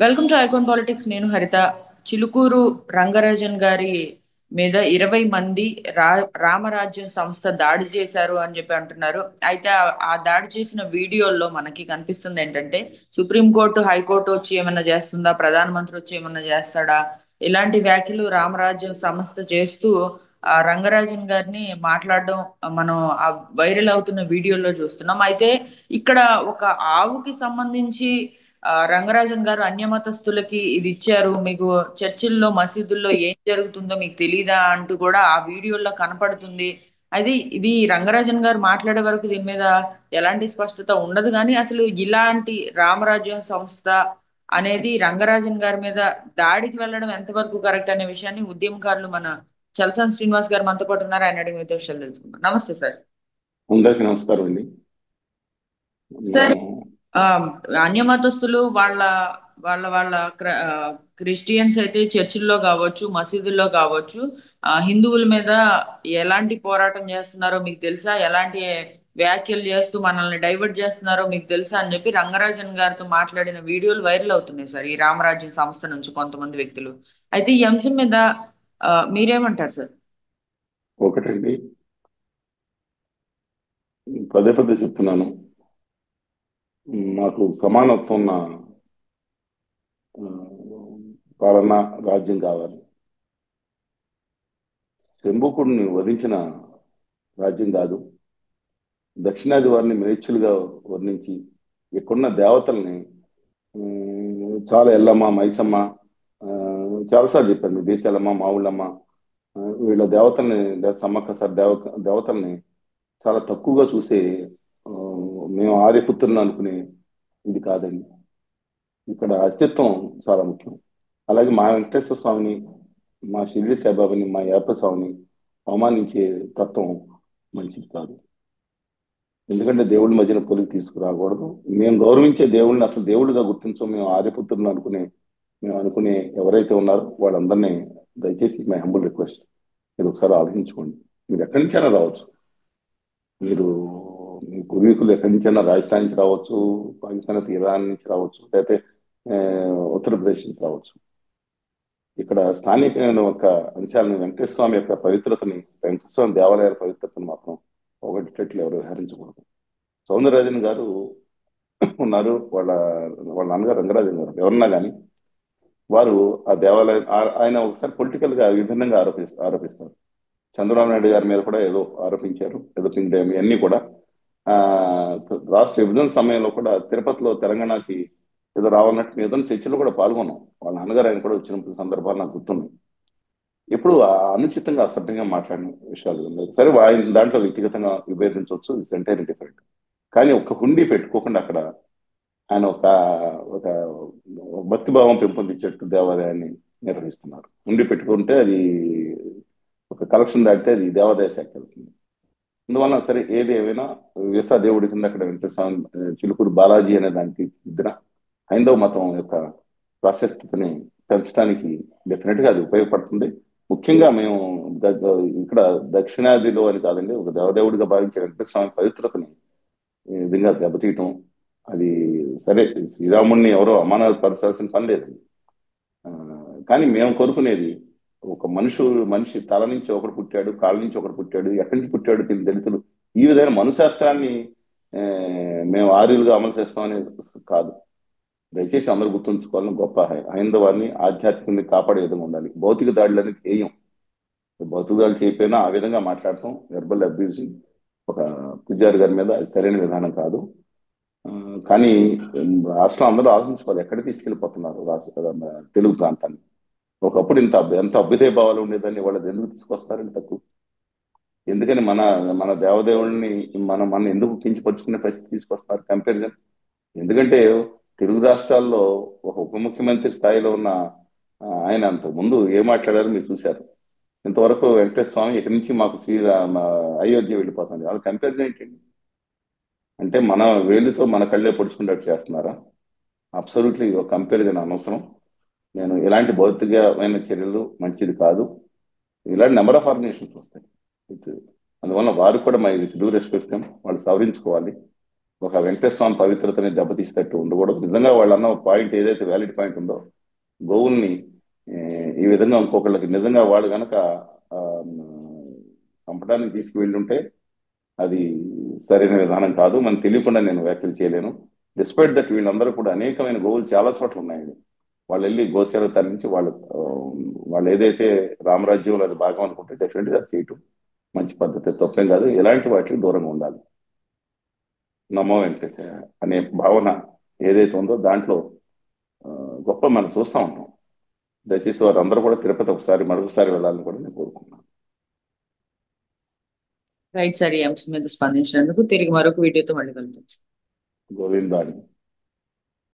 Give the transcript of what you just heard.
Welcome to icon politics. నేను హరిత. చిలుకూరు రంగరాజన్ గారి మీద 20 మంది రామరాజ్యం సంస్థ దాడి చేశారు అని చెప్పి అంటున్నారు. అయితే ఆ దాడి చేసిన వీడియోల్లో మనకి కనిపిస్తుంది ఏంటంటే, సుప్రీంకోర్టు హైకోర్టు వచ్చి ఏమన్నా చేస్తుందా, ప్రధానమంత్రి వచ్చి ఏమన్నా చేస్తాడా, ఇలాంటి వ్యాఖ్యలు రామరాజ్యం సంస్థ చేస్తూ ఆ రంగరాజన్ గారిని మాట్లాడడం మనం ఆ వైరల్ అవుతున్న వీడియోలో చూస్తున్నాం. అయితే ఇక్కడ ఒక ఆవుకి సంబంధించి రంగరాజన్ గారు అన్యమతస్తులకి ఇది ఇచ్చారు, మీకు చర్చిల్లో మసీదుల్లో ఏం జరుగుతుందో మీకు తెలీదా అంటూ కూడా ఆ వీడియోలో కనపడుతుంది. అది ఇది రంగరాజన్ గారు మాట్లాడే వరకు దీని మీద ఎలాంటి స్పష్టత ఉండదు. కానీ అసలు ఇలాంటి రామరాజ్యం సంస్థ అనేది రంగరాజన్ గారి మీద దాడికి వెళ్ళడం ఎంతవరకు కరెక్ట్ అనే విషయాన్ని ఉద్యమకారులు మన చలసాని శ్రీనివాస్ గారు మనతో పాటు ఉన్నారు. ఆయన అడిగి మీతో విషయాలు తెలుసుకుందాం. నమస్తే సార్. అందరికీ నమస్కారం అండి. సార్, మనం ఆ, అన్యమతస్తులు వాళ్ళ వాళ్ళ వాళ్ళ క్రిస్టియన్స్ అయితే చర్చిల్లో కావచ్చు, మసీదుల్లో కావచ్చు, హిందువుల మీద ఎలాంటి పోరాటం చేస్తున్నారో మీకు తెలుసా, ఎలాంటి వ్యాఖ్యలు చేస్తూ మనల్ని డైవర్ట్ చేస్తున్నారో మీకు తెలుసా అని చెప్పి రంగరాజన్ గారితో మాట్లాడిన వీడియోలు వైరల్ అవుతున్నాయి సార్, ఈ రామరాజ్యం సంస్థ నుంచి కొంతమంది వ్యక్తులు. అయితే ఈ అంశం మీద మీరేమంటారు సార్? ఒకటండి, పదే పదే చెప్తున్నాను. మాకు సమానత్వం ఉన్న ఆ, పాలన రాజ్యం కావాలి. శంభుకుడిని వధించిన రాజ్యం కాదు. దక్షిణాది వారిని మ్లేచ్చులుగా వర్ణించి ఇక్కడున్న దేవతల్ని చాలా ఎల్లమ్మ, మైసమ్మ, ఆ, చాలాసార్లు చెప్పాను. మీ దేశాలమ్మ, మా ఊళ్ళమ్మ, వీళ్ళ దేవతల్ని, సమ్మక్క సార్ దేవతల్ని చాలా తక్కువగా చూసే ఆ, మేము ఆర్యపుత్రులను అనుకునే ఇది కాదండి. ఇక్కడ అస్తిత్వం చాలా ముఖ్యం. అలాగే మా వెంకటేశ్వర స్వామిని, మా షిరిడి సాయిబాబాని, మా యాప స్వామిని అవమానించే తత్వం మంచిది కాదు. ఎందుకంటే దేవుడి మధ్యన పొలికి తీసుకురాకూడదు. మేము గౌరవించే దేవుళ్ళని అసలు దేవుడిగా గుర్తించం. మేము ఆర్యపుత్రులను మేము అనుకునే ఎవరైతే ఉన్నారో వాళ్ళందరినీ దయచేసి మై హంబుల్ రిక్వెస్ట్, మీరు ఒకసారి ఆలోచించుకోండి. మీరు ఎక్కడి నుంచైనా రావచ్చు. మీరు మీ పూర్వీకులు ఎక్కడి నుంచైనా రాజస్థాన్ నుంచి రావచ్చు, పాకిస్తాన్ అయితే ఇరాన్ నుంచి రావచ్చు, లేకపోతే ఆ, ఉత్తరప్రదేశ్ నుంచి రావచ్చు. ఇక్కడ స్థానికమైన ఒక అంశాలను, వెంకటేశ్వర స్వామి యొక్క పవిత్రతని, వెంకటేశ్వర స్వామి దేవాలయాల పవిత్రతను మాత్రం పోగొట్టేటట్లు ఎవరు వ్యవహరించకూడదు. సౌందరరాజన్ గారు ఉన్నారు, వాళ్ళ వాళ్ళ నాన్నగారు రంగరాజన్ గారు, ఎవరన్నా కానీ వారు ఆ దేవాలయం ఆయన ఒకసారి పొలిటికల్ గా విభిన్నంగా ఆరోపిస్తారు. చంద్రబాబు నాయుడు గారి మీద కూడా ఏదో ఆరోపించారు, ఏదో పిండి అన్ని కూడా. ఆ రాష్ట్ర విభజన సమయంలో కూడా తిరుపతిలో తెలంగాణకి ఏదో రావాలన్నట్టు ఏదో చర్చలో కూడా పాల్గొన్నాం. వాళ్ళ నాన్నగారు ఆయన కూడా వచ్చినప్పుడు సందర్భాలు నాకు గుర్తున్నాయి. ఎప్పుడు అనుచితంగా అసభ్యంగా మాట్లాడిన విషయాలు ఉన్నాయి. సరే, ఆయన దాంట్లో వ్యక్తిగతంగా విభేదించవచ్చు, ఇట్స్ ఎంటైర్లీ డిఫరెంట్. కానీ ఒక హుండీ పెట్టుకోకుండా అక్కడ ఆయన ఒక భక్తిభావం పెంపొందించేట్టు దేవాలయాన్ని నిర్వహిస్తున్నారు. హుండీ పెట్టుకుంటే అది ఒక కలెక్షన్ దాటితే అది దేవాదాయ శాఖ వెళ్తుంది. అందువలన సరే, ఏది ఏమైనా వీసా దేవుడి కింద అక్కడ వెంకటేశ్వర చిలుకూరు బాలాజీ అనే దానికి ఇద్దర హైందవ మతం యొక్క ప్రాశస్త్యతని పెంచడానికి డెఫినెట్ గా అది ఉపయోగపడుతుంది. ముఖ్యంగా మేము ఇక్కడ దక్షిణాదిలో అని కాదండి, ఒక దేవదేవుడిగా భావించే వెంకటేశ్వర స్వామి పవిత్రతని ఈ విధంగా దెబ్బతీయటం అది సరే. శ్రీరాముడిని ఎవరో అమానపరచాల్సిన పని లేదు. ఆ, కానీ మేము కోరుకునేది, ఒక మనిషి తల నుంచి ఒకడు పుట్టాడు, కాళ్ళ నుంచి ఒకడు పుట్టాడు, ఎక్కడి నుంచి పుట్టాడు తెలియదు దళితులు. ఈ విధమైన మనుశాస్త్రాన్ని ఆ, మేము ఆర్యులుగా అమలు చేస్తామని కాదు. దయచేసి అందరూ గుర్తుంచుకోవాలని, గొప్ప హైందవాన్ని ఆధ్యాత్మికంగా కాపాడే విధంగా ఉండాలి. భౌతిక దాడులు అనేది ధ్యేయం. భౌతిక దాడులు చేయకపోయినా ఆ విధంగా మాట్లాడటం, వెర్బల్ అబ్యూజింగ్ ఒక పూజారి గారి మీద అది సరైన విధానం కాదు. ఆ, కానీ రాష్ట్రం అందరూ ఆలోచించుకోవాలి, ఎక్కడికి తీసుకెళ్లిపోతున్నారు తెలుగు ప్రాంతాన్ని. ఒకప్పుడు ఎంత అభ్యుదయ భావాలు ఉండేదాన్ని వాళ్ళది ఎందుకు తీసుకొస్తారని తక్కువ. ఎందుకని మన మన దేవదేవుల్ని మన ఎందుకు కించపరుచుకునే పరిస్థితి తీసుకొస్తారు కంపారిజన్? ఎందుకంటే తెలుగు రాష్ట్రాల్లో ఒక ఉప ముఖ్యమంత్రి స్థాయిలో ఉన్న ఆయన అంత ముందు ఏం మాట్లాడారో మీరు చూశారు. ఇంతవరకు వెంకటేశ్వర స్వామి ఇక్కడి నుంచి మాకు అయోధ్య వెళ్ళిపోతుంది. వాళ్ళ కంపారిజన్ ఏంటండి? అంటే మన వేలుతో మన కళ్ళే పొడుచుకున్నట్టు చేస్తున్నారా? అబ్సల్యూట్లీ ఒక కంపారిజన్ అనవసరం. నేను ఎలాంటి భౌతికమైన చర్యలు మంచిది కాదు. ఇలాంటి నెంబర్ ఆఫ్ ఆర్గనైజేషన్స్ వస్తాయి. With- అందువల్ల వారు కూడా మై విత్ డ్యూ రెస్పెక్ట్ వాళ్ళు సవరించుకోవాలి. ఒక వెంకటేశ్వర స్వామి పవిత్రతని దెబ్బతీసేటట్టు ఉండకూడదు. నిజంగా వాళ్ళు అన్న పాయింట్ ఏదైతే వ్యాలిడ్ పాయింట్ ఉందో, గోవుల్ని ఏ, ఈ విధంగా ఇంకొకళ్ళకి నిజంగా వాడు గనక ఆ, చంపడానికి తీసుకువెళ్ళి ఉంటే అది సరైన విధానం కాదు. మనం తెలియకుండా నేను వ్యాఖ్యలు చేయలేను. డిస్పైట్ దట్ వీళ్ళందరూ కూడా అనేకమైన గోవులు చాలా చోట్ల ఉన్నాయండి. వాళ్ళు వెళ్ళి గోసేవ తరలించి వాళ్ళు వాళ్ళు ఏదైతే రామరాజ్యంలో అది భాగం అనుకుంటే డెఫినెట్గా అది చేయటం మంచి పద్ధతి, తప్పేం కాదు. ఎలాంటి వాటికి దూరంగా ఉండాలి. నమో వెంకటేశ అనే భావన ఏదైతే ఉందో దాంట్లో ఆ, గొప్ప మనం చూస్తూ ఉంటాం. దయచేసి వారు అందరూ కూడా తిరుపతి ఒకసారి మరొకసారి వెళ్ళాలని కూడా నేను కోరుకుంటున్నాను. రైట్ సార్, ఈ అంశం మీద స్పందించినందుకు. తిరిగి మరొక వీడియోతో మళ్ళీ కలుద్దాం. గోవిందాని